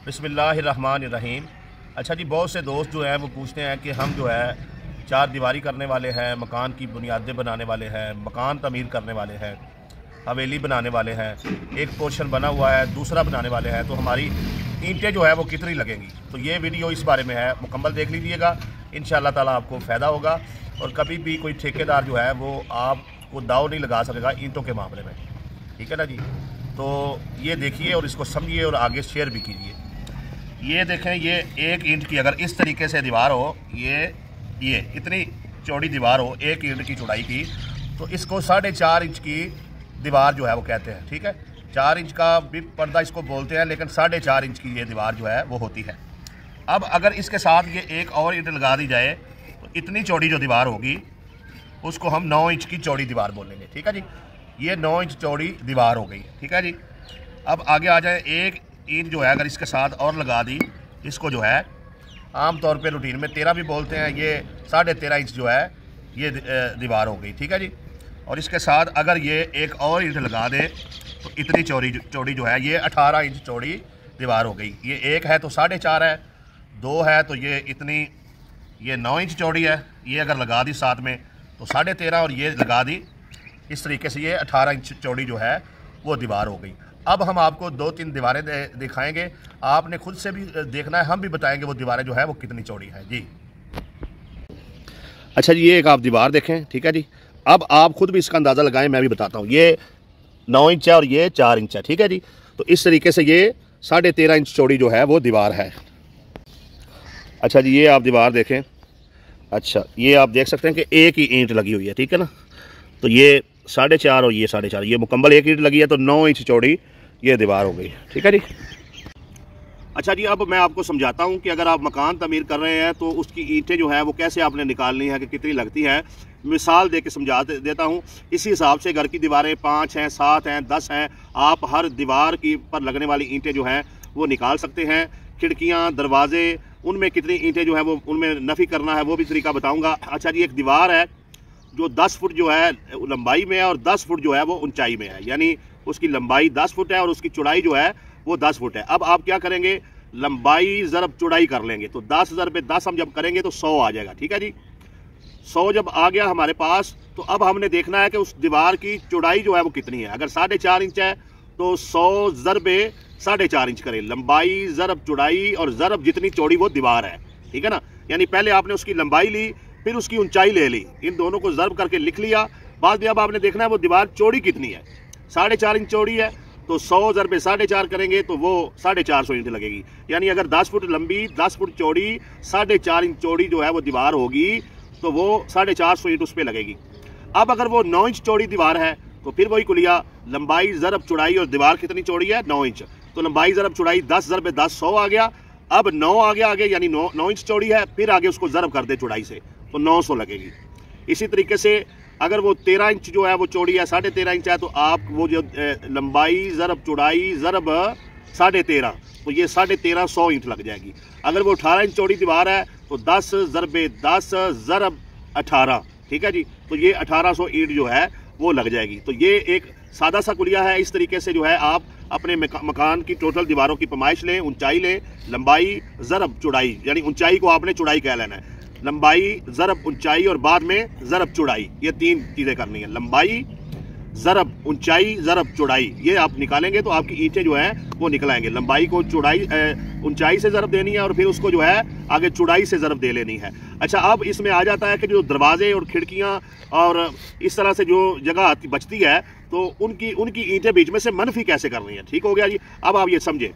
बिस्मिल्लाहिर्रहमानिर्रहीम। अच्छा जी, बहुत से दोस्त जो हैं वो पूछते हैं कि हम जो है चार दीवारी करने वाले हैं, मकान की बुनियादें बनाने वाले हैं, मकान तमीर करने वाले हैं, हवेली बनाने वाले हैं, एक पोर्शन बना हुआ है, दूसरा बनाने वाले हैं, तो हमारी ईंटें जो है वो कितनी लगेंगी। तो ये वीडियो इस बारे में है, मुकम्मल देख लीजिएगा, इंशाअल्लाह ताला आपको फ़ायदा होगा। और कभी भी कोई ठेकेदार जो है वो आपको दाव नहीं लगा सकेगा ईंटों के मामले में, ठीक है ना जी। तो ये देखिए और इसको समझिए और आगे शेयर भी कीजिए। ये देखें, ये एक ईंट की अगर इस तरीके से दीवार हो, ये इतनी चौड़ी दीवार हो एक ईंट की चौड़ाई की, तो इसको 4.5 इंच की दीवार जो है वो कहते हैं, ठीक है। 4 इंच का भी पर्दा इसको बोलते हैं, लेकिन 4.5 इंच की ये दीवार जो है वो होती है। अब अगर इसके साथ ये एक और ईंट लगा दी जाए तो इतनी चौड़ी जो दीवार होगी उसको हम 9 इंच की चौड़ी दीवार बोलेंगे, ठीक है जी। ये 9 इंच चौड़ी दीवार हो गई, ठीक है जी। अब आगे आ जाए, एक ईंट जो है अगर इसके साथ और लगा दी, इसको जो है आम तौर पे रूटीन में 13 भी बोलते हैं, ये 13.5 इंच जो है ये दीवार हो गई, ठीक है जी। और इसके साथ अगर ये एक और ईंट लगा दे तो इतनी चौड़ी जो है ये 18 इंच चौड़ी दीवार हो गई। ये एक है तो 4.5 है, 2 है तो ये इतनी, ये 9 इंच चौड़ी है। ये अगर लगा दी साथ में तो 13.5, और ये लगा दी इस तरीके से ये 18 इंच चौड़ी जो है वो दीवार हो गई। अब हम आपको 2-3 दीवारें दिखाएंगे, आपने खुद से भी देखना है, हम भी बताएंगे वो दीवारें जो है वो कितनी चौड़ी है जी। अच्छा जी, ये एक आप दीवार देखें, ठीक है जी। अब आप खुद भी इसका अंदाज़ा लगाएं, मैं भी बताता हूँ। ये 9 इंच है और ये 4 इंच है, ठीक है जी। तो इस तरीके से ये 13.5 इंच चौड़ी जो है वो दीवार है। अच्छा जी, ये आप दीवार देखें। अच्छा, ये आप देख सकते हैं कि एक ही ईंट लगी हुई है, ठीक है ना। तो ये 4.5 और ये 4.5, ये मुकम्मल एक ईंट लगी है, तो 9 इंच चौड़ी ये दीवार हो गई, ठीक है जी। अच्छा जी, अब मैं आपको समझाता हूँ कि अगर आप मकान तमीर कर रहे हैं तो उसकी ईंटें जो है वो कैसे आपने निकालनी है, कि कितनी लगती है। मिसाल दे के समझा देता हूँ। इसी हिसाब से घर की दीवारें 5 हैं, 7 हैं, 10 हैं, आप हर दीवार की पर लगने वाली ईंटें जो हैं वो निकाल सकते हैं। खिड़कियाँ, दरवाजे, उनमें कितनी ईंटें जो है वो उनमें नफ़ी करना है वो भी तरीका बताऊँगा। अच्छा जी, एक दीवार है जो 10 फुट जो है लंबाई में है और 10 फुट जो है वो ऊंचाई में है, यानी उसकी लंबाई 10 फुट है और उसकी चौड़ाई जो है वो 10 फुट है। अब आप क्या करेंगे, लंबाई ज़रब चौड़ाई कर लेंगे, तो 10 ज़रब 10 हम जब करेंगे तो 100 आ जाएगा, ठीक है जी। 100 जब आ गया हमारे पास, तो अब हमने देखना है कि उस दीवार की चौड़ाई जो है वो कितनी है। अगर 4.5 इंच है तो 100 ज़रब 4.5 इंच करें, लंबाई ज़रब चौड़ाई और ज़रब जितनी चौड़ी वो दीवार है, ठीक है ना। यानी पहले आपने उसकी लंबाई ली, फिर उसकी ऊंचाई ले ली, इन दोनों को ज़रब करके लिख लिया। बाद में अब आपने देखना है वो दीवार चौड़ी कितनी है। 4.5 इंच चौड़ी है तो 100 ज़रब 4.5 करेंगे तो वो 450 ईंट लगेगी। यानी अगर 10 फुट लंबी, 10 फुट चौड़ी, 4.5 इंच चौड़ी जो है वो दीवार होगी तो वो 450 ईंट उस पर लगेगी। अब अगर वो 9 इंच चौड़ी दीवार है तो फिर वही कुलिया, लंबाई ज़रब चौड़ाई, और दीवार कितनी चौड़ी है 9 इंच, तो लंबाई ज़रब चौड़ाई 10 ज़रब 10 100 आ गया। अब 9 आगे यानी 9 इंच चौड़ी है, फिर आगे उसको ज़रब कर दे चौड़ाई से तो 900 लगेगी। इसी तरीके से अगर वो 13 इंच जो है वो चौड़ी है, 13.5 इंच है, तो आप वो जो लंबाई ज़रब चौड़ाई ज़रब 13.5, तो ये 13.5 100 इंच लग जाएगी। अगर वो 18 इंच चौड़ी दीवार है तो 10 ज़रब 10 ज़रब 18, ठीक है जी। तो ये 1800 ईंट जो है वो लग जाएगी। तो ये एक सादा सा कुलिया है। इस तरीके से जो है आप अपने मकान की टोटल दीवारों की पैमाइश लें, ऊंचाई लें, लंबाई ज़रब चौड़ाई, यानी ऊंचाई को आपने चौड़ाई कह लेना है, लंबाई ज़रब ऊंचाई और बाद में ज़रब चौड़ाई, ये 3 चीज़ें करनी है। लंबाई ज़रब ऊंचाई ज़रब चौड़ाई, ये आप निकालेंगे तो आपकी ईंटें जो है वो निकल आएंगे। लंबाई को चौड़ाई ऊंचाई से ज़रब देनी है और फिर उसको जो है आगे चौड़ाई से ज़रब दे लेनी है। अच्छा, अब इसमें आ जाता है कि जो दरवाजे और खिड़कियाँ और इस तरह से जो जगह बचती है तो उनकी ईंटें बीच में से मनफी कैसे करनी है। ठीक हो गया जी। अब आप ये समझे,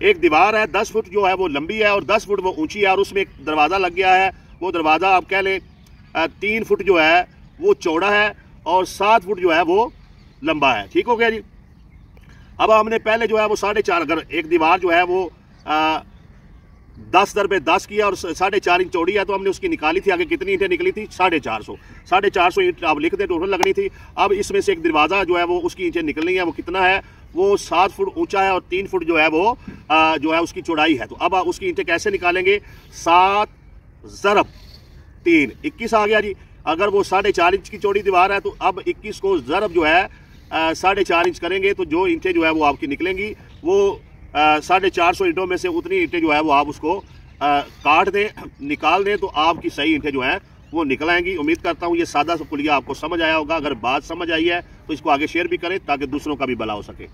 एक दीवार है 10 फुट जो है वो लंबी है और 10 फुट वो ऊंची है, और उसमें एक दरवाज़ा लग गया है। वो दरवाज़ा आप कह लें 3 फुट जो है वो चौड़ा है और 7 फुट जो है वो लंबा है। ठीक हो गया जी। अब हमने पहले जो है वो 4.5, अगर एक दीवार जो है वो 10 ज़रब 10 किया और 4.5 इंच चौड़ी है, तो हमने उसकी निकाली थी, आगे कितनी ईंटें निकली थी 450 ईंट आप लिख दे टोटल लगनी थी। अब इसमें से एक दरवाज़ा जो है वो उसकी ईंटें निकलनी है, वो कितना है, वो 7 फुट ऊंचा है और 3 फुट जो है वो जो है उसकी चौड़ाई है। तो अब उसकी ईंटें कैसे निकालेंगे, 7 ज़रब 3 21 आ गया जी। अगर वो 4.5 इंच की चौड़ी दीवार है तो अब 21 को ज़रब जो है 4.5 इंच करेंगे तो जो ईंटें जो है वो आपकी निकलेंगी वो 450 ईंटों में से उतनी ईंटें जो है वो आप उसको काट दें, निकाल दें, तो आपकी सही ईंटें जो हैं वो निकल आएंगी। उम्मीद करता हूँ ये सादा सा कुलिया आपको समझ आया होगा। अगर बात समझ आई है तो इसको आगे शेयर भी करें ताकि दूसरों का भी भला हो सके।